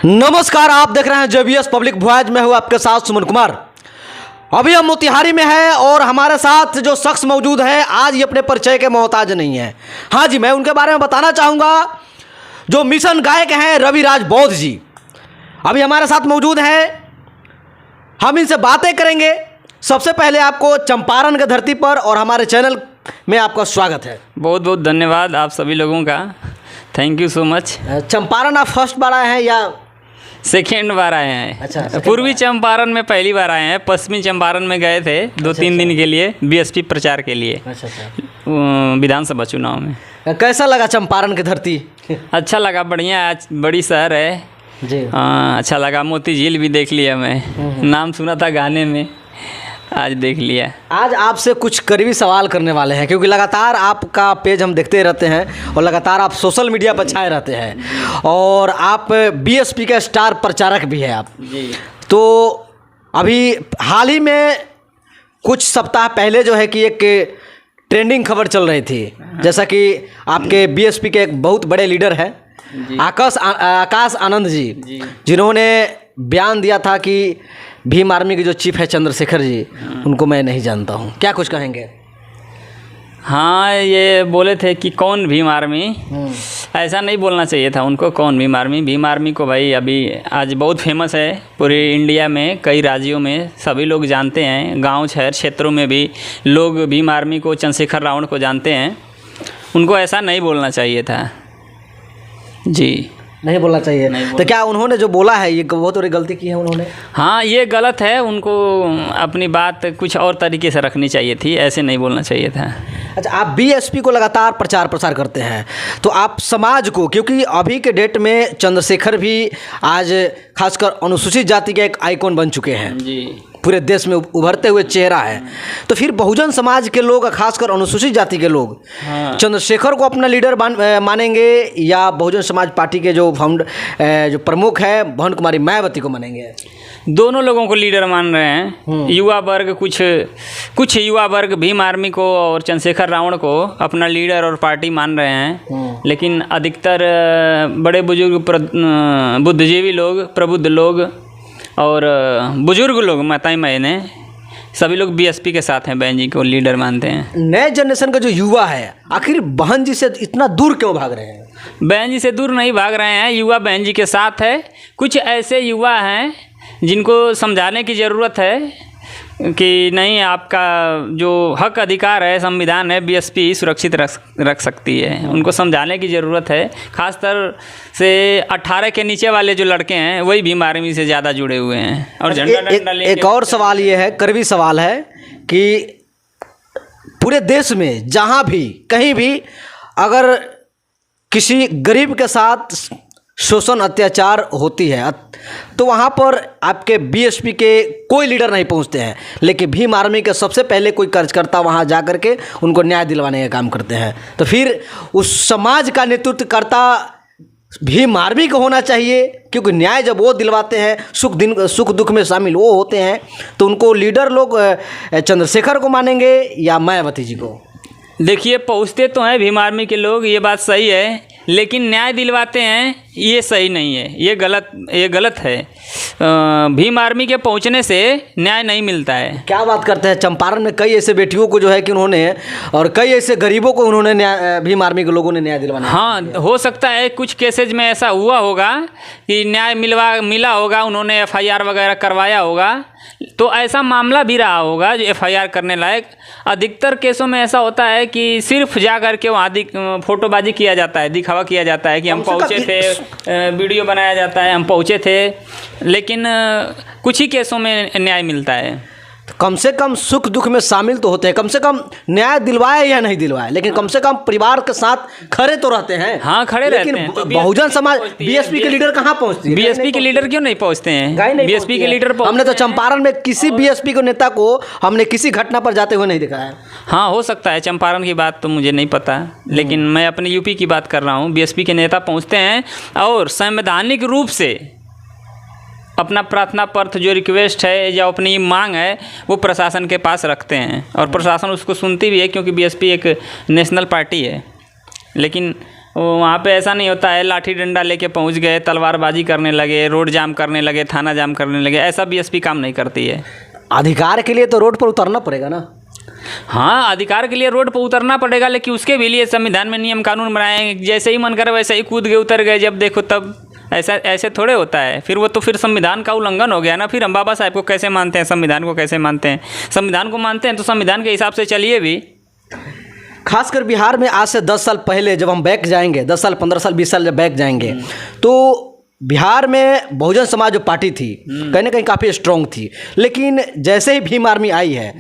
नमस्कार, आप देख रहे हैं जेबीएस पब्लिक वॉइस। मैं हूं आपके साथ सुमन कुमार। अभी हम मोतिहारी में हैं और हमारे साथ जो शख्स मौजूद है आज ये अपने परिचय के मोहताज नहीं है। हाँ जी, मैं उनके बारे में बताना चाहूँगा। जो मिशन गायक हैं रविराज बौद्ध जी अभी हमारे साथ मौजूद हैं। हम इनसे बातें करेंगे। सबसे पहले आपको चंपारण की धरती पर और हमारे चैनल में आपका स्वागत है। बहुत बहुत धन्यवाद आप सभी लोगों का। Thank you so much. Champaran आप फर्स्ट बार आए हैं या सेकेंड बार आए हैं? अच्छा, पूर्वी चंपारण में पहली बार आए हैं। पश्चिमी चंपारण में गए थे 2-3 दिन के लिए बीएसपी प्रचार के लिए। विधानसभा चुनाव में। कैसा लगा चंपारण की धरती? अच्छा लगा, बढ़िया। आज बड़ी शहर है जी। अच्छा लगा। मोती झील भी देख लिया मैं, नाम सुना था गाने में, आज देख लिया। आज आपसे कुछ करीबी सवाल करने वाले हैं क्योंकि लगातार आपका पेज हम देखते रहते हैं और लगातार आप सोशल मीडिया पर छाए रहते हैं और आप बीएसपी के स्टार प्रचारक भी हैं आप जी। तो अभी हाल ही में कुछ सप्ताह पहले जो है कि एक ट्रेंडिंग खबर चल रही थी, जैसा कि आपके बीएसपी के एक बहुत बड़े लीडर हैं आकाश आनंद जी, जिन्होंने बयान दिया था कि भीम आर्मी के जो चीफ है चंद्रशेखर जी, उनको मैं नहीं जानता हूँ। क्या कुछ कहेंगे? हाँ, ये बोले थे कि कौन भीम आर्मी। ऐसा नहीं बोलना चाहिए था उनको, कौन भीम आर्मी। भीम आर्मी को भाई अभी आज बहुत फेमस है पूरे इंडिया में, कई राज्यों में सभी लोग जानते हैं। गांव शहर क्षेत्रों में भी लोग भीम आर्मी को, चंद्रशेखर रावण को जानते हैं। उनको ऐसा नहीं बोलना चाहिए था जी। नहीं बोलना चाहिए। तो क्या उन्होंने जो बोला है ये बहुत बड़ी गलती की है उन्होंने? हाँ, ये गलत है। उनको अपनी बात कुछ और तरीके से रखनी चाहिए थी, ऐसे नहीं बोलना चाहिए था। अच्छा, आप बीएसपी को लगातार प्रसार करते हैं तो आप समाज को, क्योंकि अभी के डेट में चंद्रशेखर भी आज खासकर अनुसूचित जाति के एक आइकॉन बन चुके हैं जी, पूरे देश में उभरते हुए चेहरा है, तो फिर बहुजन समाज के लोग, खासकर अनुसूचित जाति के लोग चंद्रशेखर को अपना लीडर मानेंगे या बहुजन समाज पार्टी के जो जो प्रमुख है भवन कुमारी मायावती को मानेंगे? दोनों लोगों को लीडर मान रहे हैं। युवा वर्ग, कुछ युवा वर्ग भीम आर्मी को और चंद्रशेखर रावण को अपना लीडर और पार्टी मान रहे हैं, लेकिन अधिकतर बड़े बुजुर्ग बुद्धिजीवी लोग, प्रबुद्ध लोग और बुजुर्ग लोग, माताएं बहनें, सभी लोग बीएसपी के साथ हैं, बहन जी को लीडर मानते हैं। नए जनरेशन का जो युवा है आखिर बहन जी से इतना दूर क्यों भाग रहे हैं? बहन जी से दूर नहीं भाग रहे हैं, युवा बहन जी के साथ है। कुछ ऐसे युवा हैं जिनको समझाने की ज़रूरत है कि नहीं, आपका जो हक अधिकार है, संविधान है, बीएसपी सुरक्षित रख सकती है। उनको समझाने की ज़रूरत है। ख़ासतर से 18 के नीचे वाले जो लड़के हैं वही भीम आर्मी से ज़्यादा जुड़े हुए हैं। और एक और सवाल ये है, करीबी सवाल है कि पूरे देश में जहाँ भी कहीं भी अगर किसी गरीब के साथ शोषण अत्याचार होती है तो वहाँ पर आपके बीएसपी के कोई लीडर नहीं पहुँचते हैं, लेकिन भीम आर्मी के सबसे पहले कोई कार्यकर्ता वहाँ जा कर के उनको न्याय दिलवाने का काम करते हैं। तो फिर उस समाज का नेतृत्व करता भीम आर्मी को होना चाहिए, क्योंकि न्याय जब वो दिलवाते हैं, सुख दुख में शामिल वो होते हैं, तो उनको लीडर लोग चंद्रशेखर को मानेंगे या मायावती जी को? देखिए, पहुँचते तो हैं भीम आर्मी के लोग, ये बात सही है, लेकिन न्याय दिलवाते हैं ये सही नहीं है, ये गलत है। भीम आर्मी के पहुंचने से न्याय नहीं मिलता है। क्या बात करते हैं? चंपारण में कई ऐसे बेटियों को जो है कि उन्होंने, और कई ऐसे गरीबों को उन्होंने भीम आर्मी के लोगों ने न्याय दिलवाना। हाँ, हो सकता है कुछ केसेज में ऐसा हुआ होगा कि न्याय मिला होगा, उन्होंने एफआईआर वगैरह करवाया होगा, तो ऐसा मामला भी रहा होगा जो एफआईआर करने लायक। अधिकतर केसों में ऐसा होता है कि सिर्फ जा कर के वहाँ फोटोबाजी किया जाता है, दिखावा किया जाता है कि हम पहुँचे थे, वीडियो बनाया जाता है, हम पहुँचे थे, लेकिन कुछ ही केसों में न्याय मिलता है। कम से कम सुख दुख में शामिल तो होते हैं, कम से कम न्याय दिलवाए या नहीं दिलवाए, लेकिन कम से कम परिवार के साथ खड़े तो रहते हैं। हाँ, खड़े रहते हैं। तो बहुजन समाज बीएसपी के लीडर कहाँ पहुँचते हैं? बीएसपी के लीडर क्यों नहीं पहुँचते हैं? बीएसपी के लीडर हमने तो चंपारण में किसी बीएसपी के नेता को हमने किसी घटना पर जाते हुए नहीं देखा है। हाँ, हो सकता है, चंपारण की बात तो मुझे नहीं पता, लेकिन मैं अपने यूपी की बात कर रहा हूँ। बीएसपी के नेता पहुँचते हैं और संवैधानिक रूप से अपना प्रार्थना पत्र, जो रिक्वेस्ट है या अपनी मांग है, वो प्रशासन के पास रखते हैं और प्रशासन उसको सुनती भी है, क्योंकि बीएसपी एक नेशनल पार्टी है। लेकिन वहाँ पे ऐसा नहीं होता है लाठी डंडा लेके पहुँच गए, तलवारबाजी करने लगे, रोड जाम करने लगे, थाना जाम करने लगे, ऐसा बीएसपी काम नहीं करती है। अधिकार के लिए तो रोड पर उतरना पड़ेगा ना। हाँ, अधिकार के लिए रोड पर उतरना पड़ेगा, लेकिन उसके भी लिए संविधान में नियम कानून बनाए हैं। जैसे ही मन करे वैसे ही कूद गए, उतर गए जब देखो तब। ऐसे थोड़े होता है। फिर वो तो फिर संविधान का उल्लंघन हो गया ना। फिर हम बाबा साहब को कैसे मानते हैं, संविधान को कैसे मानते हैं? संविधान को मानते हैं तो संविधान के हिसाब से चलिए भी। खासकर बिहार में आज से 10 साल पहले जब हम बैक जाएंगे, 10 साल 15 साल 20 साल जब बैक जाएंगे, तो बिहार में बहुजन समाज जो पार्टी थी कहीं ना कहीं काफ़ी स्ट्रॉन्ग थी। लेकिन जैसे ही भीम आर्मी आई है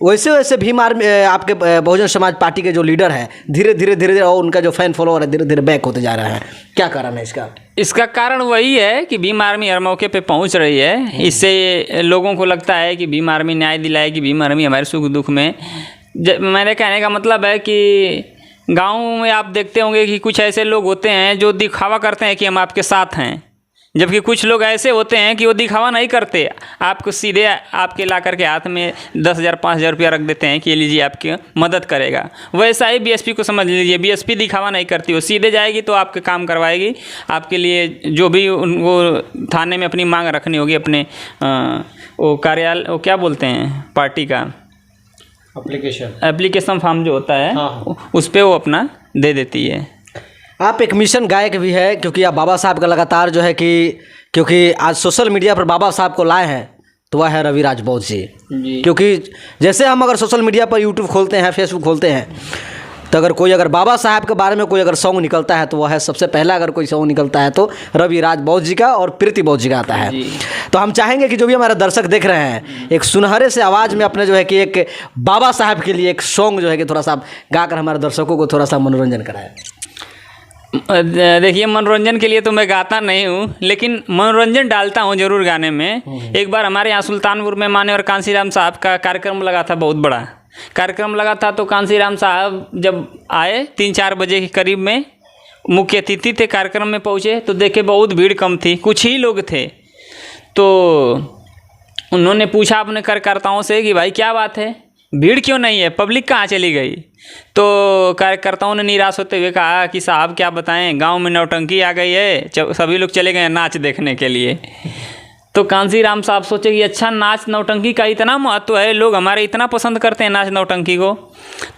वैसे वैसे भीम आर्मी आपके बहुजन समाज पार्टी के जो लीडर हैं धीरे धीरे और उनका जो फैन फॉलोअर है धीरे धीरे बैक होते जा रहा है। क्या कारण है इसका? इसका कारण वही है कि भीम आर्मी हर मौके पे पहुंच रही है। इससे लोगों को लगता है कि भीम आर्मी न्याय दिलाएगी, भीम आर्मी हमारे सुख दुख में। मेरे कहने का मतलब है कि गाँव में आप देखते होंगे कि कुछ ऐसे लोग होते हैं जो दिखावा करते हैं कि हम आपके साथ हैं, जबकि कुछ लोग ऐसे होते हैं कि वो दिखावा नहीं करते, आपको सीधे आपके ला करके हाथ में 10,000 5,000 रुपया रख देते हैं कि ये लीजिए आपकी मदद करेगा। वैसा ही बीएसपी को समझ लीजिए। बीएसपी दिखावा नहीं करती, वो सीधे जाएगी तो आपके काम करवाएगी। आपके लिए जो भी उनको थाने में अपनी मांग रखनी होगी, अपने वो कार्यालय, वो क्या बोलते हैं पार्टी का, एप्लीकेशन फॉर्म जो होता है, हाँ। उस पर वो अपना दे देती है। आप एक मिशन गायक भी है, क्योंकि आप बाबा साहब का लगातार जो है कि क्योंकि आज सोशल मीडिया पर बाबा साहब को लाए हैं तो वह है रवि राजभोज जी। क्योंकि जैसे हम अगर सोशल मीडिया पर यूट्यूब खोलते हैं, फेसबुक खोलते हैं, तो अगर बाबा साहब के बारे में कोई अगर सॉन्ग निकलता है तो वह है सबसे पहला, अगर कोई सॉन्ग निकलता है तो रवि राजभोज जी का और प्रीति भोज जी का आता है। तो हम चाहेंगे कि जो भी हमारे दर्शक देख रहे हैं एक सुनहरे से आवाज़ में अपने जो है कि एक बाबा साहब के लिए एक सॉन्ग जो है कि थोड़ा सा गाकर हमारे दर्शकों को थोड़ा सा मनोरंजन कराएं। देखिए, मनोरंजन के लिए तो मैं गाता नहीं हूँ, लेकिन मनोरंजन डालता हूँ जरूर गाने में। एक बार हमारे यहाँ सुल्तानपुर में माननीय कांसीराम साहब का कार्यक्रम लगा था, बहुत बड़ा कार्यक्रम लगा था। तो कांसीराम साहब जब आए 3-4 बजे के करीब में, मुख्य अतिथि थे, कार्यक्रम में पहुँचे तो देखे बहुत भीड़ कम थी, कुछ ही लोग थे। तो उन्होंने पूछा अपने कार्यकर्ताओं से कि भाई क्या बात है, भीड़ क्यों नहीं है, पब्लिक कहाँ चली गई? तो कार्यकर्ताओं ने निराश होते हुए कहा कि साहब क्या बताएं, गांव में नौटंकी आ गई है, सभी लोग चले गए नाच देखने के लिए। तो कांसीराम साहब सोचे कि अच्छा, नाच नौटंकी का इतना महत्व है, लोग हमारे इतना पसंद करते हैं नाच नौटंकी को।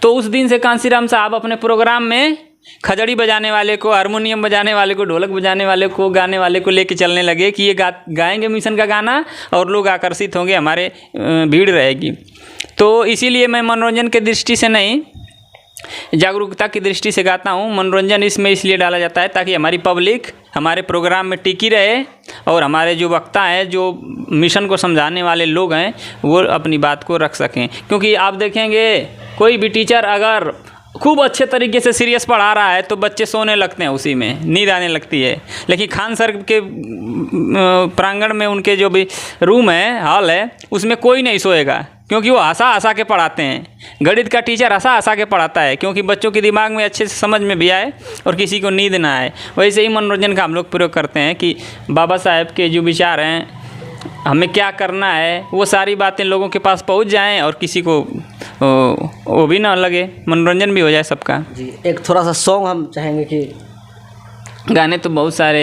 तो उस दिन से कांसीराम साहब अपने प्रोग्राम में खजड़ी बजाने वाले को, हारमोनियम बजाने वाले को, ढोलक बजाने वाले को, गाने वाले को लेके चलने लगे कि ये गाएंगे मिशन का गाना और लोग आकर्षित होंगे, हमारे भीड़ रहेगी। तो इसीलिए मैं मनोरंजन की दृष्टि से नहीं, जागरूकता की दृष्टि से गाता हूँ। मनोरंजन इसमें इसलिए डाला जाता है ताकि हमारी पब्लिक हमारे प्रोग्राम में टिकी रहे और हमारे जो वक्ता हैं, जो मिशन को समझाने वाले लोग हैं, वो अपनी बात को रख सकें। क्योंकि आप देखेंगे कोई भी टीचर अगर खूब अच्छे तरीके से सीरियस पढ़ा रहा है तो बच्चे सोने लगते हैं, उसी में नींद आने लगती है। लेकिन खान सर के प्रांगण में उनके जो भी रूम है, हॉल है, उसमें कोई नहीं सोएगा, क्योंकि वो हंसा के पढ़ाते हैं। गणित का टीचर हंसा के पढ़ाता है क्योंकि बच्चों के दिमाग में अच्छे से समझ में भी आए और किसी को नींद ना आए। वैसे ही मनोरंजन का हम लोग प्रयोग करते हैं कि बाबा साहब के जो विचार हैं, हमें क्या करना है, वो सारी बातें लोगों के पास पहुंच जाएं और किसी को वो भी ना लगे, मनोरंजन भी हो जाए सबका। जी, एक थोड़ा सा सॉन्ग हम चाहेंगे कि गाने तो बहुत सारे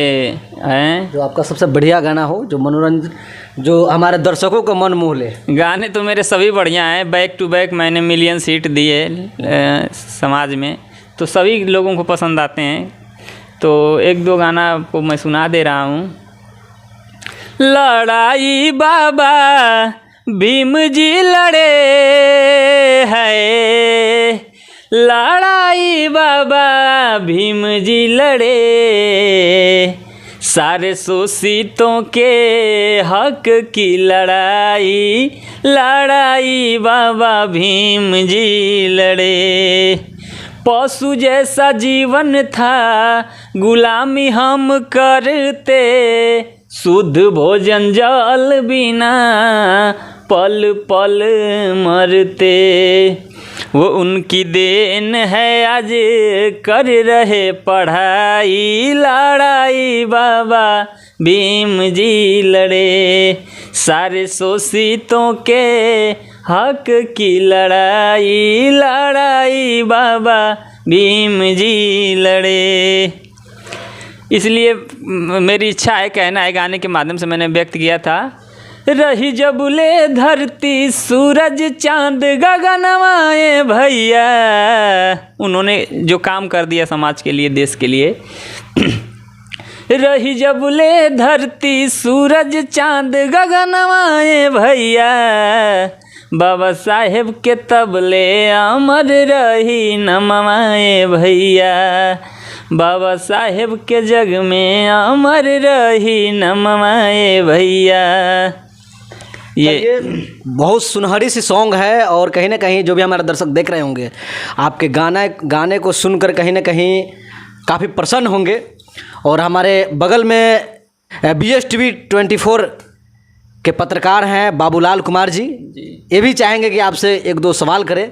हैं, जो आपका सबसे बढ़िया गाना हो, जो मनोरंजन, जो हमारे दर्शकों को मन मोह ले। गाने तो मेरे सभी बढ़िया हैं, बैक टू बैक मैंने मिलियन हिट दिए समाज में, तो सभी लोगों को पसंद आते हैं। तो 1-2 गाना आपको मैं सुना दे रहा हूँ। लड़ाई बाबा भीम जी लड़े है, लड़ाई बाबा भीम जी लड़े, सारे शोषितों के हक की लड़ाई, लड़ाई बाबा भीम जी लड़े। पशु जैसा जीवन था गुलामी हम करते, शुद्ध भोजन जल बिना पल पल मरते, वो उनकी देन है आज कर रहे पढ़ाई, लड़ाई बाबा भीम जी लड़े, सारे शोषितों के हक की लड़ाई, लड़ाई बाबा भीम जी लड़े। इसलिए मेरी इच्छा है, कहना है, गाने के माध्यम से मैंने व्यक्त किया था। रही जबुले धरती सूरज चांद गगनवाए भैया, उन्होंने जो काम कर दिया समाज के लिए, देश के लिए। रही जबुले धरती सूरज चांद गगनवाए भैया, बाबा साहेब के तबले अमर रही नमवाए भैया, बाबा साहेब के जग में अमर रही नमवाए भैया। ये बहुत सुनहरी सी सॉन्ग है और कहीं ना कहीं जो भी हमारे दर्शक देख रहे होंगे आपके गाने को सुनकर कहीं ना कहीं काफ़ी प्रसन्न होंगे। और हमारे बगल में BSTV 24 के पत्रकार हैं बाबूलाल कुमार जी, ये भी चाहेंगे कि आपसे एक दो सवाल करें।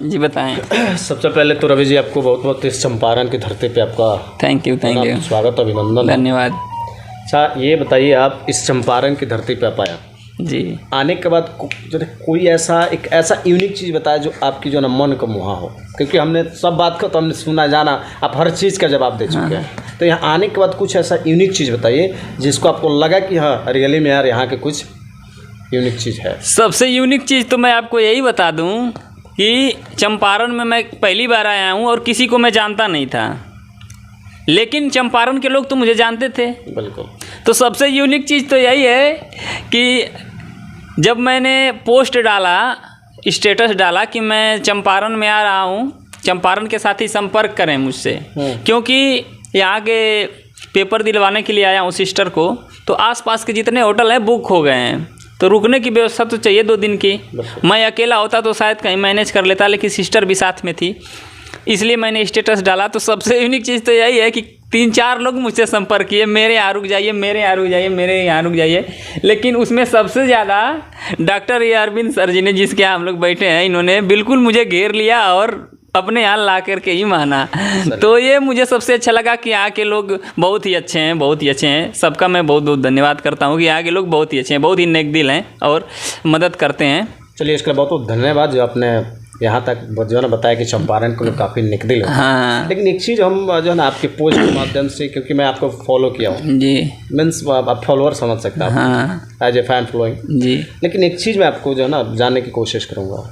जी बताएं। सबसे पहले तो रवि जी आपको बहुत बहुत इस चंपारण की धरती पे आपका थैंक यू स्वागत, अभिनंदन, धन्यवाद। अच्छा ये बताइए, आप इस चंपारण की धरती पे आप आया, जी आने के बाद कोई ऐसा यूनिक चीज़ बताया जो आपकी जो ना मन को मुहा हो, क्योंकि हमने सब बात को तो हमने सुना जाना, आप हर चीज़ का जवाब दे चुके हैं। तो यहाँ आने के बाद कुछ ऐसा यूनिक चीज़ बताइए जिसको आपको लगा कि हाँ रियली में यार यहाँ के कुछ यूनिक चीज़ है। सबसे यूनिक चीज़ तो मैं आपको यही बता दूं कि चंपारण में मैं पहली बार आया हूं और किसी को मैं जानता नहीं था, लेकिन चंपारण के लोग तो मुझे जानते थे। बिल्कुल। तो सबसे यूनिक चीज़ तो यही है कि जब मैंने पोस्ट डाला, स्टेटस डाला कि मैं चंपारण में आ रहा हूँ, चंपारण के साथ ही संपर्क करें मुझसे, क्योंकि यहाँ के पेपर दिलवाने के लिए आया हूँ सिस्टर को। तो आसपास के जितने होटल हैं बुक हो गए हैं, तो रुकने की व्यवस्था तो चाहिए 2 दिन की। मैं अकेला होता तो शायद कहीं मैनेज कर लेता, लेकिन सिस्टर भी साथ में थी, इसलिए मैंने स्टेटस डाला। तो सबसे यूनिक चीज़ तो यही है कि 3-4 लोग मुझसे संपर्क किए, मेरे यहाँ रुक जाइए, मेरे यहाँ रुक जाइए, मेरे यहाँ रुक जाइए। लेकिन उसमें सबसे ज़्यादा डॉक्टर ए अरविंद सर जी ने, जिसके यहाँ हम लोग बैठे हैं, इन्होंने बिल्कुल मुझे घेर लिया और अपने यहाँ ला करके ही माना। तो ये मुझे सबसे अच्छा लगा कि यहाँ के लोग बहुत ही अच्छे हैं, बहुत ही अच्छे हैं। सबका मैं बहुत बहुत धन्यवाद करता हूँ कि यहाँ के लोग बहुत ही अच्छे हैं, बहुत ही नेक दिल हैं और मदद करते हैं। चलिए इसके लिए बहुत बहुत धन्यवाद जो आपने यहाँ तक जो है ना बताया कि चंपारण को लोग काफ़ी निकदिल है। हाँ। लेकिन एक चीज़ हम जो है ना आपके पोस्ट के माध्यम से, क्योंकि मैं आपको फॉलो किया हूँ जी, मीन्स आप फॉलोअर समझ सकते हैं, हाँ एज ए फैन फॉलोइंग जी। लेकिन एक चीज़ मैं आपको जो है ना जानने की कोशिश करूँगा,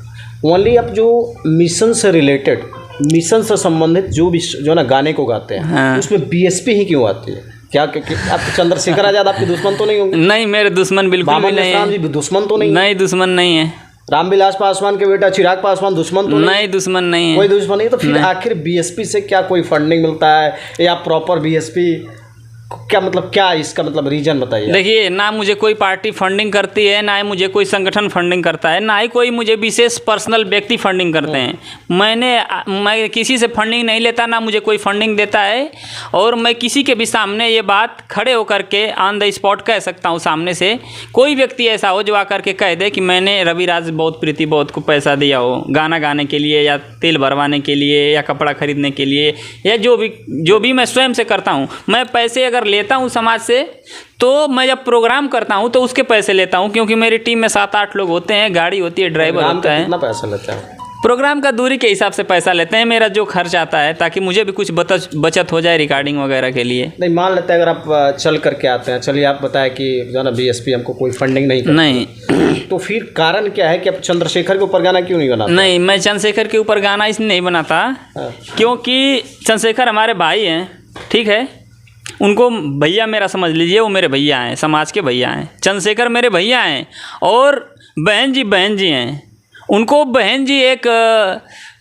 ओनली आप जो मिशन से रिलेटेड, मिशन से संबंधित जो भी जो है ना गाने को गाते हैं, हाँ। उसमें BSP ही क्यों आती है? क्या क्योंकि आप चंद्रशेखर आज़ाद आपके दुश्मन तो नहीं होंगे? नहीं, मेरे दुश्मन बिल्कुल भी नहीं राम जी है। दुश्मन तो नहीं? नहीं, दुश्मन नहीं है। रामविलास पासवान के बेटा चिराग पासवान दुश्मन तो नहीं, दुश्मन नहीं है, कोई दुश्मन नहीं। तो फिर आखिर BSP से क्या कोई फंडिंग मिलता है या प्रॉपर BSP क्या मतलब, क्या इसका मतलब रीजन बताइए। देखिए, ना मुझे कोई पार्टी फंडिंग करती है, ना ही मुझे कोई संगठन फंडिंग करता है, ना ही कोई मुझे विशेष पर्सनल व्यक्ति फंडिंग करते हैं। मैं किसी से फंडिंग नहीं लेता, ना मुझे कोई फंडिंग देता है। और मैं किसी के भी सामने ये बात खड़े होकर के ऑन द स्पॉट कह सकता हूँ, सामने से कोई व्यक्ति ऐसा हो जो आकर के कह दे कि मैंने रविराज बहुत प्रीति बहुत को पैसा दिया हो गाना गाने के लिए, या तेल भरवाने के लिए, या कपड़ा खरीदने के लिए, या जो भी मैं स्वयं से करता हूँ। मैं पैसे अगर लेता हूँ समाज से, तो मैं जब प्रोग्राम करता हूँ तो उसके पैसे लेता हूँ, क्योंकि मेरी टीम में 7-8 लोग होते हैं, गाड़ी होती है, ड्राइवर होता है। कितना पैसा लेते हैं? प्रोग्राम का दूरी के हिसाब से पैसा लेते हैं, मेरा जो खर्च आता है, ताकि मुझे भी कुछ बचत हो जाए रिकॉर्डिंग वगैरह के लिए। नहीं, मान लेते हैं अगर आप चल करके आते हैं, चलिए आप बताएं कि जो ना BSP हमको कोई फंडिंग नहीं करती, नहीं, तो फिर कारण क्या है कि आप चंद्रशेखर के ऊपर गाना क्यों नहीं बनाते? नहीं, मैं चंद्रशेखर के ऊपर गाना इसलिए नहीं बनाता क्योंकि चंद्रशेखर हमारे भाई हैं, ठीक है। उनको भैया मेरा समझ लीजिए, वो मेरे भैया हैं, समाज के भैया हैं। चंद्रशेखर मेरे भैया हैं और बहन जी हैं। उनको बहन जी एक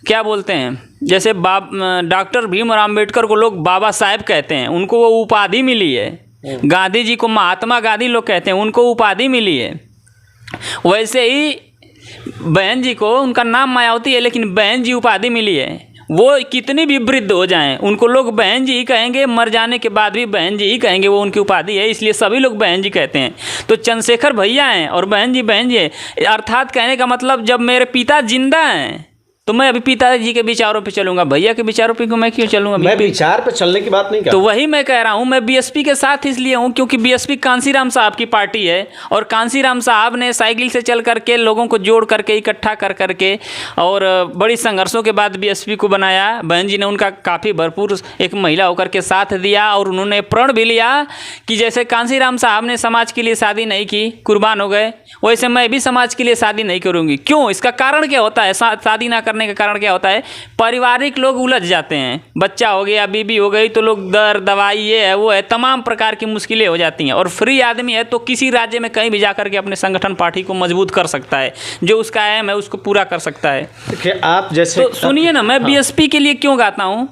क्या बोलते हैं, जैसे डॉक्टर भीमराव अम्बेडकर को लोग बाबा साहेब कहते हैं, उनको वो उपाधि मिली है। गांधी जी को महात्मा गांधी लोग कहते हैं, उनको उपाधि मिली है। वैसे ही बहन जी को, उनका नाम मायावती है, लेकिन बहन जी उपाधि मिली है। वो कितनी भी वृद्ध हो जाएं, उनको लोग बहन जी ही कहेंगे, मर जाने के बाद भी बहन जी ही कहेंगे, वो उनकी उपाधि है, इसलिए सभी लोग बहन जी कहते हैं। तो चंद्रशेखर भैया हैं और बहन जी है, अर्थात कहने का मतलब जब मेरे पिता जिंदा हैं तो मैं अभी पिताजी के विचारों पे चलूंगा, भैया के विचारों पे मैं क्यों चलूंगा? मैं विचार पे चलने की बात नहीं कर तो वही मैं कह रहा हूं, मैं बीएसपी के साथ इसलिए हूं क्योंकि बीएसपी कांसीराम साहब की पार्टी है और कांसीराम साहब ने साइकिल से चल करके लोगों को जोड़ करके इकट्ठा कर करके और बड़ी संघर्षों के बाद बीएसपी को बनाया। बहन जी ने उनका काफ़ी भरपूर एक महिला होकर के साथ दिया और उन्होंने प्रण भी लिया कि जैसे कांसीराम साहब ने समाज के लिए शादी नहीं की, कुर्बान हो गए, वैसे मैं भी समाज के लिए शादी नहीं करूँगी। क्यों? इसका कारण क्या होता है? शादी ना करने का कारण क्या होता है? पारिवारिक लोग उलझ जाते हैं, बच्चा हो गया, बीबी हो गई, तो लोग दर दवाई ये है वो है, तमाम प्रकार की मुश्किलें हो जाती हैं। और फ्री आदमी है तो किसी राज्य में कहीं भी जा करके अपने संगठन पार्टी को मजबूत कर सकता है, जो उसका एम है उसको पूरा कर सकता है। देखिए आप जैसे तो सुनिए ना, मैं बीएसपी के लिए क्यों गाता हूँ?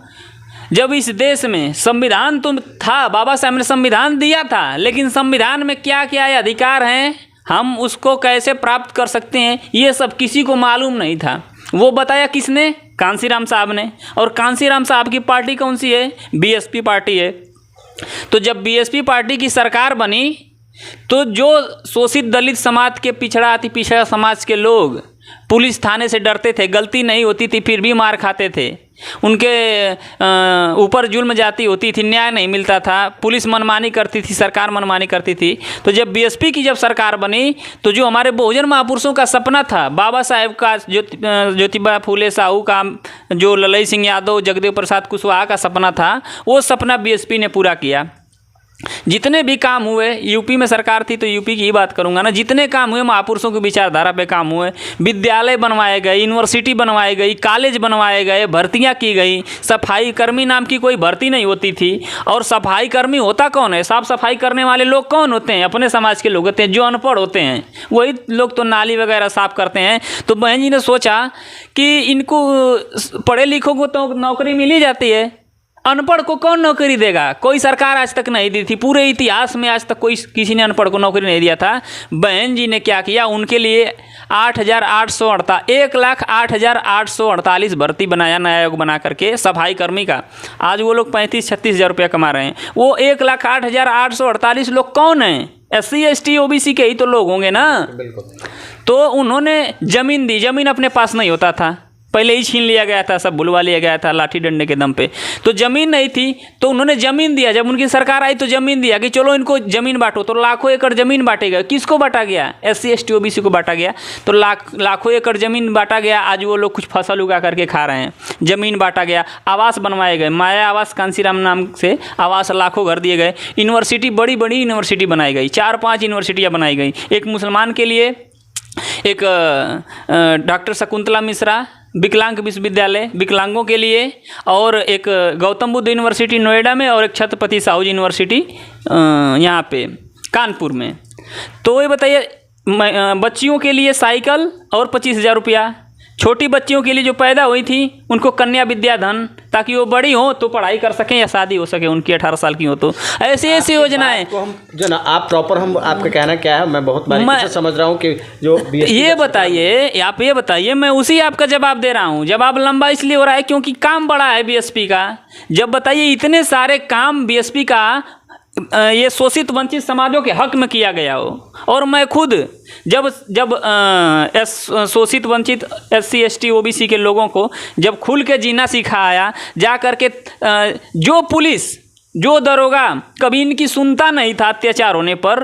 जब इस देश में संविधान तो था, बाबा साहब ने संविधान दिया था, लेकिन संविधान में क्या क्या अधिकार हैं, हम उसको कैसे प्राप्त कर सकते हैं, ये सब किसी को मालूम नहीं था। वो बताया किसने? कांसीराम साहब ने। और कांसीराम साहब की पार्टी कौन सी है? बीएसपी पार्टी है। तो जब बीएसपी पार्टी की सरकार बनी तो जो शोषित दलित समाज के पिछड़ा अति पिछड़ा समाज के लोग पुलिस थाने से डरते थे, गलती नहीं होती थी फिर भी मार खाते थे, उनके ऊपर जुल्म जाती होती थी, न्याय नहीं मिलता था, पुलिस मनमानी करती थी, सरकार मनमानी करती थी। तो जब बीएसपी की जब सरकार बनी तो जो हमारे बहुजन महापुरुषों का सपना था, बाबा साहेब का, ज्योतिबा फूले साहू का, जो ललई सिंह यादव, जगदेव प्रसाद कुशवाहा का सपना था, वो सपना बीएसपी ने पूरा किया। जितने भी काम हुए, यूपी में सरकार थी तो यूपी की ही बात करूंगा ना, जितने काम हुए महापुरुषों की विचारधारा पे काम हुए, विद्यालय बनवाए गए, यूनिवर्सिटी बनवाई गई, कॉलेज बनवाए गए, भर्तियां की गई। सफाई कर्मी नाम की कोई भर्ती नहीं होती थी। और सफाई कर्मी होता कौन है? साफ सफाई करने वाले लोग कौन होते हैं? अपने समाज के लोग होते हैं, जो अनपढ़ होते हैं, वही लोग तो नाली वगैरह साफ करते हैं। तो बहन जी ने सोचा कि इनको पढ़े लिखों को तो नौकरी मिल ही जाती है, अनपढ़ को कौन नौकरी देगा? कोई सरकार आज तक नहीं दी थी, पूरे इतिहास में आज तक कोई किसी ने अनपढ़ को नौकरी नहीं दिया था। बहन जी ने क्या किया? उनके लिए 1,0848 भर्ती बनाया, नया आयोग बना करके सफाई कर्मी का। आज वो लोग 35-36 हज़ार रुपया कमा रहे हैं। वो 1,08,848 लोग कौन हैं? SC ST OBC के ही तो लोग होंगे ना। तो उन्होंने ज़मीन दी, ज़मीन अपने पास नहीं होता था, पहले ही छीन लिया गया था, सब बुलवा लिया गया था लाठी डंडे के दम पे। तो ज़मीन नहीं थी तो उन्होंने ज़मीन दिया। जब उनकी सरकार आई तो ज़मीन दिया कि चलो इनको ज़मीन बांटो। तो लाखों एकड़ ज़मीन बांटे गए। किसको बांटा गया? SC ST OBC को बांटा गया। तो लाखों एकड़ ज़मीन बांटा गया। आज वो लोग कुछ फसल उगा करके खा रहे हैं। ज़मीन बांटा गया, आवास बनवाए गए, माया आवास कांसीराम नाम से आवास, लाखों घर दिए गए। यूनिवर्सिटी, बड़ी बड़ी यूनिवर्सिटी बनाई गई, 4-5 यूनिवर्सिटियाँ बनाई गई। एक मुसलमान के लिए, एक डॉक्टर शकुंतला मिश्रा विकलांग विश्वविद्यालय विकलांगों के लिए, और एक गौतम बुद्ध यूनिवर्सिटी नोएडा में, और एक छत्रपति साहू यूनिवर्सिटी यहाँ पे कानपुर में। तो ये बताइए, बच्चियों के लिए साइकिल और 25,000 रुपया, छोटी बच्चियों के लिए जो पैदा हुई थी उनको कन्या विद्या धन, ताकि वो बड़ी हो तो पढ़ाई कर सकें या शादी हो सके उनकी 18 साल की हो। तो ऐसी ऐसी योजनाएं हम जो ना, आप प्रॉपर, हम आपका कहना क्या है, मैं बहुत बारीकी से समझ रहा हूँ कि जो ये बताइए, आप ये बताइए, मैं उसी आपका जवाब दे रहा हूँ। जवाब लंबा इसलिए हो रहा है क्योंकि काम बड़ा है बीएसपी का। जब बताइए इतने सारे काम बीएसपी का ये शोषित वंचित समाजों के हक में किया गया हो, और मैं खुद जब शोषित वंचित SC ST OBC के लोगों को जब खुल के जीना सिखाया, जा कर के जो पुलिस, जो दरोगा कभी इनकी सुनता नहीं था अत्याचार होने पर,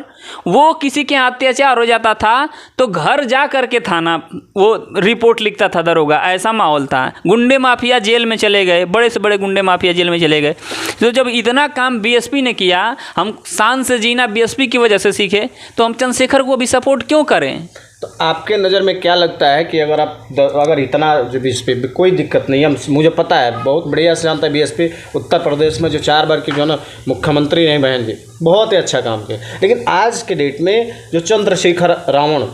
वो किसी के अत्याचार हो जाता था तो घर जा कर के थाना वो रिपोर्ट लिखता था दरोगा। ऐसा माहौल था। गुंडे माफिया जेल में चले गए, बड़े से बड़े गुंडे माफिया जेल में चले गए। तो जब इतना काम बीएसपी ने किया, हम शान से जीना बीएसपी की वजह से सीखे, तो हम चंद्रशेखर को भी सपोर्ट क्यों करें? तो आपके नज़र में क्या लगता है कि अगर इतना जो बीएसपी, कोई दिक्कत नहीं है, मुझे पता है, बहुत बढ़िया से जानता है बीएसपी उत्तर प्रदेश में जो 4 बार की जो है ना मुख्यमंत्री रहे बहन जी, बहुत ही अच्छा काम किया। लेकिन आज के डेट में जो चंद्रशेखर रावण,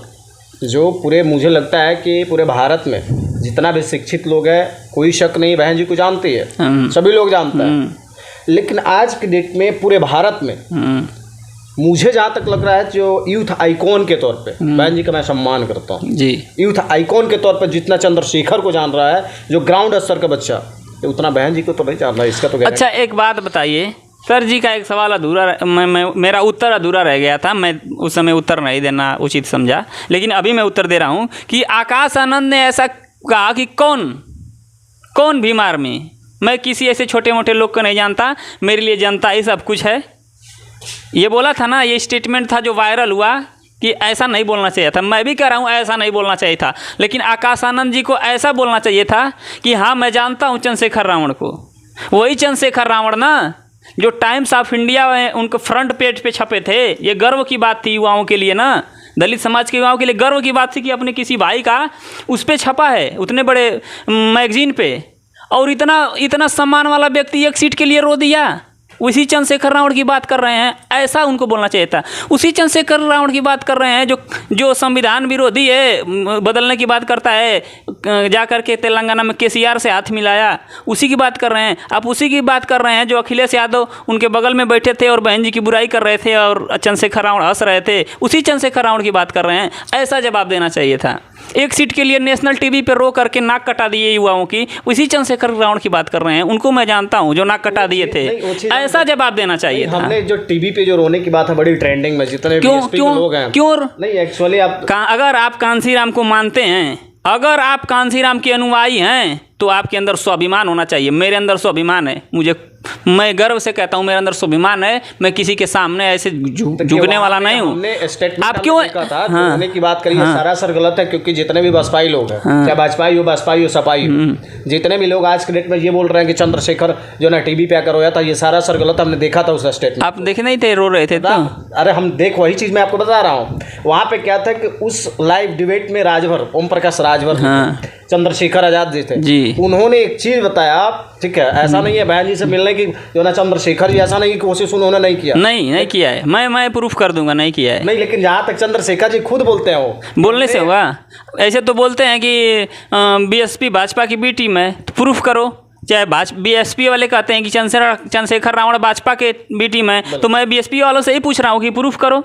जो पूरे, मुझे लगता है कि पूरे भारत में जितना भी शिक्षित लोग हैं, कोई शक नहीं बहन जी को जानती है, सभी लोग जानते हैं। लेकिन आज के डेट में पूरे भारत में मुझे जहाँ तक लग रहा है, जो यूथ आइकॉन के तौर पे बहन जी का मैं सम्मान करता हूँ जी, यूथ आइकॉन के तौर पे जितना चंद्रशेखर को जान रहा है जो ग्राउंड स्तर का बच्चा, तो उतना बहन जी को तो नहीं जान रहा है। इसका तो अच्छा, एक बात बताइए सर जी, का एक सवाल अधूरा, मेरा उत्तर अधूरा रह गया था। मैं उस समय उत्तर नहीं देना उचित समझा, लेकिन अभी मैं उत्तर दे रहा हूँ कि आकाश आनंद ने ऐसा कहा कि कौन कौन भीम आर्मी? मैं किसी ऐसे छोटे मोटे लोग को नहीं जानता, मेरे लिए जनता ही सब कुछ है। ये बोला था ना, ये स्टेटमेंट था जो वायरल हुआ कि ऐसा नहीं बोलना चाहिए था। मैं भी कह रहा हूँ ऐसा नहीं बोलना चाहिए था, लेकिन आकाश आनंद जी को ऐसा बोलना चाहिए था कि हाँ मैं जानता हूँ चंद्रशेखर रावण को। वही चंद्रशेखर रावण ना जो टाइम्स ऑफ इंडिया में उनको फ्रंट पेज पे छपे थे। ये गर्व की बात थी युवाओं के लिए ना, दलित समाज के युवाओं के लिए गर्व की बात थी कि अपने किसी भाई का उस पर छपा है उतने बड़े मैगजीन पे, और इतना सम्मान वाला व्यक्ति एक सीट के लिए रो दिया। उसी चंद्रशेखर रावण की बात कर रहे हैं, ऐसा उनको बोलना चाहिए था। उसी चंद्रशेखर रावण की बात कर रहे हैं जो संविधान विरोधी है, बदलने की बात करता है, जा कर के तेलंगाना में केसीआर से हाथ मिलाया, उसी की बात कर रहे हैं आप। उसी की बात कर रहे हैं जो अखिलेश यादव उनके बगल में बैठे थे और बहन जी की बुराई कर रहे थे और चंद्रशेखर रावण हंस रहे थे। उसी चंद्रशेखर रावण की बात कर रहे हैं, ऐसा जवाब देना चाहिए था। एक सीट के लिए नेशनल टीवी पे रो करके नाक कटा दिए युवाओं की, उसी चंद्रशेखर रावण की बात कर रहे हैं। उनको मैं जानता हूँ जो नाक कटा दिए थे, ऐसा जवाब देना चाहिए था। हमने जो टीवी पे जो रोने की बात है बड़ी ट्रेंडिंग में, जितने बीएसपी के लोग हैं क्यों नहीं एक्चुअली अगर आप कांसीराम को मानते हैं, अगर आप कांसीराम के अनुयायी हैं तो आपके अंदर स्वाभिमान होना चाहिए। मेरे अंदर स्वाभिमान है, मैं गर्व से कहता हूँ मेरे अंदर स्वाभिमान है। मैं किसी के सामने ऐसे झुकने वाला नहीं हूँ। आप क्यों रोने की बात करिए, सरासर गलत है, क्योंकि जितने भी बसपाई लोग हैं, चाहे भाजपाई हो सपाई हो, जितने भी लोग आज के डेट में ये बोल रहे हैं कि चंद्रशेखर जो ना टीवी पे आकर रोया था, ये सरासर गलत। हमने देखा था उस स्टेटमेंट। आप देखे नहीं थे, रो रहे थे तो? अरे हम देख, वही चीज मैं आपको बता रहा हूँ। वहाँ पे क्या था कि उस लाइव डिबेट में राजभर ओम प्रकाश राजभर चंद्रशेखर आजाद जी थे, उन्होंने एक चीज बताया, ठीक है, ऐसा नहीं है बहन जी से मिलने की जो ना चंद्रशेखर जी, ऐसा नहीं की कोशिश उन्होंने नहीं किया, नहीं किया है। मैं प्रूफ कर दूंगा नहीं किया है। नहीं, लेकिन जहाँ तक चंद्रशेखर जी खुद बोलते हैं, वो बोलने से होगा? ऐसे तो बोलते हैं कि बीएसपी भाजपा की बी टीम है, तो प्रूफ करो। चाहे बीएसपी वाले कहते हैं कि चंद्रशेखर रावण भाजपा के बी टीम है, तो मैं बीएसपी वालों से ही पूछ रहा हूँ कि प्रूफ करो,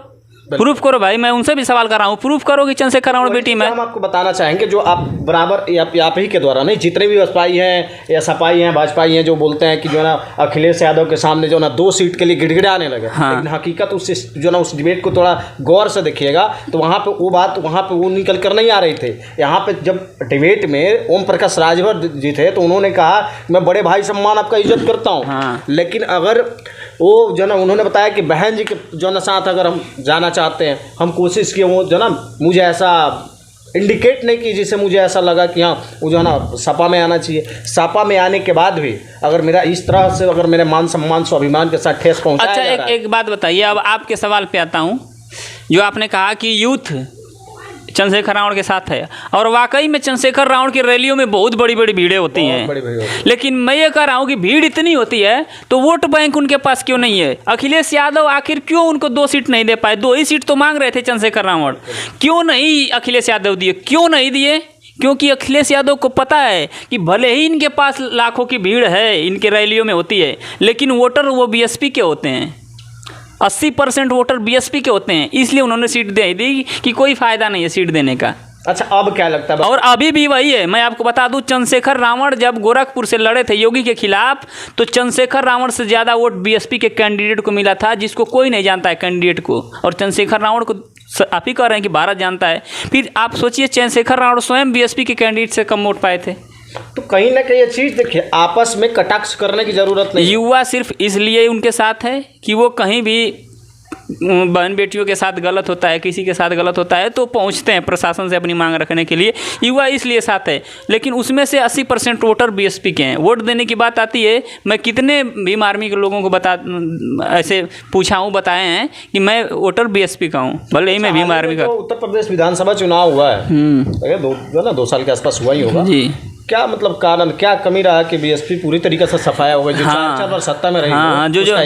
प्रूफ करो भाई। मैं उनसे भी सवाल कर रहा हूँ, प्रूफ करो कि चंद्रशेखर रावण बेटी में। हम आपको बताना चाहेंगे जो आप बराबर आप ही के द्वारा नहीं, जितने भी बसपाई हैं या सपाई हैं भाजपाई हैं, जो बोलते हैं कि जो है ना अखिलेश यादव के सामने जो ना 2 सीट के लिए गिड़गिड़ाने लगे। लेकिन हकीकत उस जो ना उस डिबेट को थोड़ा गौर से देखिएगा तो वहाँ पे वो बात वहाँ पे वो निकल कर नहीं आ रही थे। यहाँ पे जब डिबेट में ओम प्रकाश राजभर जी थे तो उन्होंने कहा मैं बड़े भाई सम्मान आपका इज्जत करता हूँ, लेकिन अगर वो जो ना उन्होंने बताया कि बहन जी के जो ना साथ अगर हम जाना चाहते हैं, हम कोशिश किए, वो जो ना मुझे ऐसा इंडिकेट नहीं की जिससे मुझे ऐसा लगा कि हाँ वो जो है ना सपा में आना चाहिए। सपा में आने के बाद भी अगर मेरा इस तरह से अगर मेरे मान सम्मान स्वाभिमान के साथ ठेस पहुँचाया जा रहा है। एक बात बताइए, अब आपके सवाल पे आता हूँ। जो आपने कहा कि यूथ चंद्रशेखर रावण के साथ है, और वाकई में चंद्रशेखर रावण की रैलियों में बहुत बड़ी बड़ी भीड़ें होती हैं, लेकिन मैं ये कह रहा हूँ कि भीड़ इतनी होती है तो वोट बैंक उनके पास क्यों नहीं है? अखिलेश यादव आखिर क्यों उनको 2 सीट नहीं दे पाए? 2 ही सीट तो मांग रहे थे चंद्रशेखर रावण, क्यों नहीं अखिलेश यादव दिए? क्यों नहीं दिए? क्योंकि अखिलेश यादव को पता है कि भले ही इनके पास लाखों की भीड़ है, इनके रैलियों में होती है, लेकिन वोटर वो बीएसपी के होते हैं। 80% वोटर बीएसपी के होते हैं, इसलिए उन्होंने सीट दे दी कि कोई फ़ायदा नहीं है सीट देने का। अच्छा, अब क्या लगता है? और अभी भी वही है। मैं आपको बता दूं, चंद्रशेखर रावण जब गोरखपुर से लड़े थे योगी के खिलाफ, तो चंद्रशेखर रावण से ज़्यादा वोट बीएसपी के कैंडिडेट को मिला था, जिसको कोई नहीं जानता है कैंडिडेट को, और चंद्रशेखर रावण को आप ही कह रहे हैं कि भारत जानता है। फिर आप सोचिए, चंद्रशेखर रावण स्वयं बीएसपी के कैंडिडेट से कम वोट पाए थे। तो कहीं ना कहीं ये चीज़ देखिए, आपस में कटाक्ष करने की ज़रूरत नहीं। युवा सिर्फ इसलिए उनके साथ है कि वो कहीं भी बहन बेटियों के साथ गलत होता है, किसी के साथ गलत होता है तो पहुंचते हैं प्रशासन से अपनी मांग रखने के लिए। युवा इसलिए साथ है, लेकिन उसमें से 80% वोटर बीएसपी के हैं। वोट देने की बात आती है, मैं कितने भीम आर्मी के लोगों को ऐसे पूछा हूँ, बताए हैं कि मैं वोटर बीएसपी का हूँ, भले ही मैं भीम आर्मी का। उत्तर प्रदेश विधानसभा चुनाव हुआ है, 2 साल के आसपास हुआ ही होगा जी। क्या मतलब कारण, क्या कमी रहा कि बीएसपी पूरी तरीके से सफाया हो गई? जो 4 बार सत्ता में रही, जो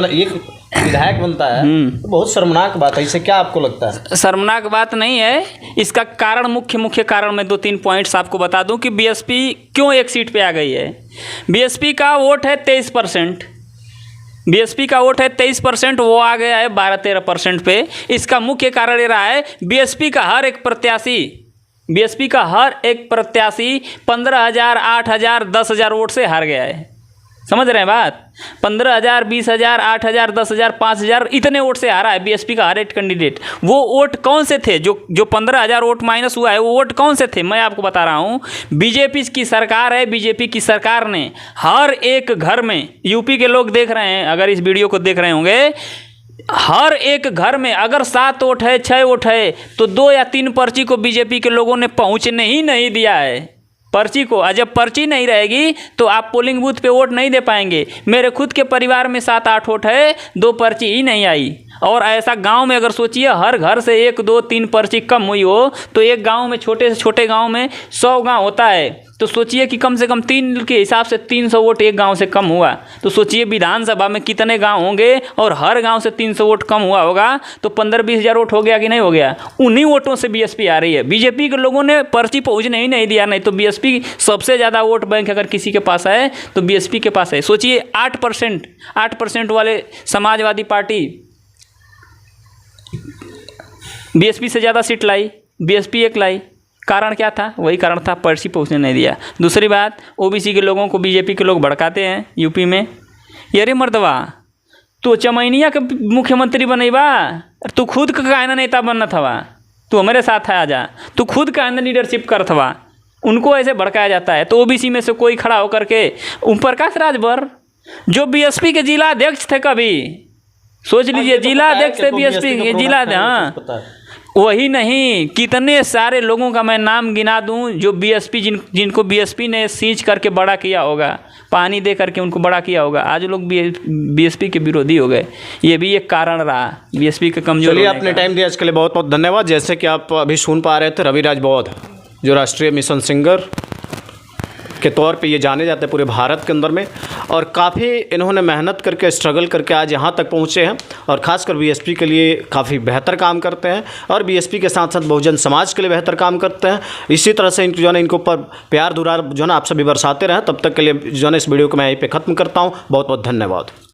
एक विधायक बनता है, तो बहुत शर्मनाक बात है। इससे क्या आपको लगता है? शर्मनाक बात नहीं है, इसका कारण मुख्य कारण मैं 2-3 पॉइंट्स आपको बता दूं कि बीएसपी क्यों एक सीट पे आ गई है। बीएसपी का वोट है 23%, बीएसपी का वोट है 23%, वो आ गया है 12-13% पे। इसका मुख्य कारण ये रहा है, बीएसपी का हर एक प्रत्याशी 15,000, 8,000, 10,000 वोट से हार गया है। समझ रहे हैं बात? 15,000, 20,000, 8,000, 10,000, 5,000 इतने वोट से हारा है बीएसपी का हर एक कैंडिडेट। वो वोट कौन से थे? जो 15,000 वोट माइनस हुआ है वो वोट कौन से थे? मैं आपको बता रहा हूँ, बीजेपी की सरकार है। बीजेपी की सरकार ने हर एक घर में, यूपी के लोग देख रहे हैं अगर इस वीडियो को देख रहे होंगे, हर एक घर में अगर 7 वोट है, 6 वोट है, तो 2 या 3 पर्ची को बीजेपी के लोगों ने पहुँचने ही नहीं दिया है पर्ची को। और जब पर्ची नहीं रहेगी तो आप पोलिंग बूथ पे वोट नहीं दे पाएंगे। मेरे खुद के परिवार में 7-8 वोट है, 2 पर्ची ही नहीं आई। और ऐसा गांव में अगर सोचिए हर घर से 1, 2, 3 पर्ची कम हुई हो, तो एक गांव में, छोटे से छोटे गांव में 100 गांव होता है, तो सोचिए कि कम से कम 3 के हिसाब से 300 वोट एक गांव से कम हुआ। तो सोचिए विधानसभा में कितने गांव होंगे और हर गांव से 300 वोट कम हुआ होगा, तो 15-20 हज़ार वोट हो गया कि नहीं हो गया? उन्हीं वोटों से बीएसपी आ रही है। बीजेपी के लोगों ने पर्ची पहुँचने ही नहीं दिया। नहीं तो बीएसपी सबसे ज़्यादा वोट बैंक अगर किसी के पास है तो बीएसपी के पास है। सोचिए 8% वाले समाजवादी पार्टी बीएसपी से ज़्यादा सीट लाई, बीएसपी 1 लाई। कारण क्या था? वही कारण था, पर्ची पहुँचने नहीं दिया। दूसरी बात, ओबीसी के लोगों को बीजेपी के लोग भड़काते हैं यूपी में। अरे मर्दवा, तू चमैनिया के मुख्यमंत्री बनेबा, तू खुद का कायना नेता बनना थवा, तू हमारे साथ है, आजा, तू खुद का लीडरशिप कर थवा। उनको ऐसे भड़काया जाता है। तो ओबीसी में से कोई खड़ा होकर के, ओम प्रकाश राजभर जो बीएसपी के जिला अध्यक्ष थे, कभी सोच लीजिए, जिला अध्यक्ष थे बीएसपी के, जिला, हाँ, वही नहीं, कितने सारे लोगों का मैं नाम गिना दूं जो बीएसपी, जिनको बीएसपी ने सींच करके बड़ा किया होगा, पानी दे करके उनको बड़ा किया होगा, आज लोग बीएसपी के विरोधी हो गए। ये भी एक कारण रहा बीएसपी के कमजोर। चलिए, आपने टाइम दिया इसके लिए बहुत बहुत धन्यवाद। जैसे कि आप अभी सुन पा रहे थे, रविराज बौद्ध जो राष्ट्रीय मिशन सिंगर के तौर पे ये जाने जाते हैं पूरे भारत के अंदर में, और काफ़ी इन्होंने मेहनत करके, स्ट्रगल करके आज यहाँ तक पहुँचे हैं, और ख़ासकर बीएसपी के लिए काफ़ी बेहतर काम करते हैं, और बीएसपी के साथ साथ बहुजन समाज के लिए बेहतर काम करते हैं। इसी तरह से जो है ना, इनके ऊपर प्यार दुलार जो है ना आप सभी बरसाते रहें। तब तक के लिए जो है ना इस वीडियो को मैं यहीं पे ख़त्म करता हूँ। बहुत बहुत धन्यवाद।